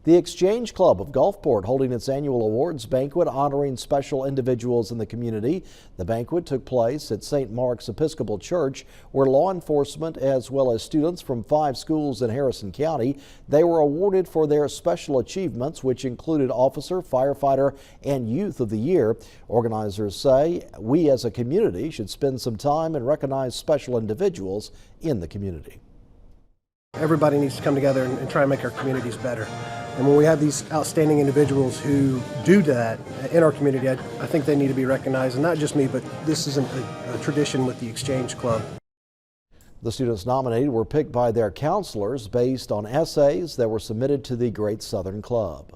The Exchange Club of Gulfport holding its annual awards banquet honoring special individuals in the community. The banquet took place at St. Mark's Episcopal Church, where law enforcement as well as students from 5 schools in Harrison County, they were awarded for their special achievements, which included Officer, Firefighter, and Youth of the Year. Organizers say we as a community should spend some time and recognize special individuals in the community. Everybody needs to come together and try and make our communities better. And when we have these outstanding individuals who do that in our community, I think they need to be recognized. And not just me, but this is a tradition with the Exchange Club. The students nominated were picked by their counselors based on essays that were submitted to the Great Southern Club.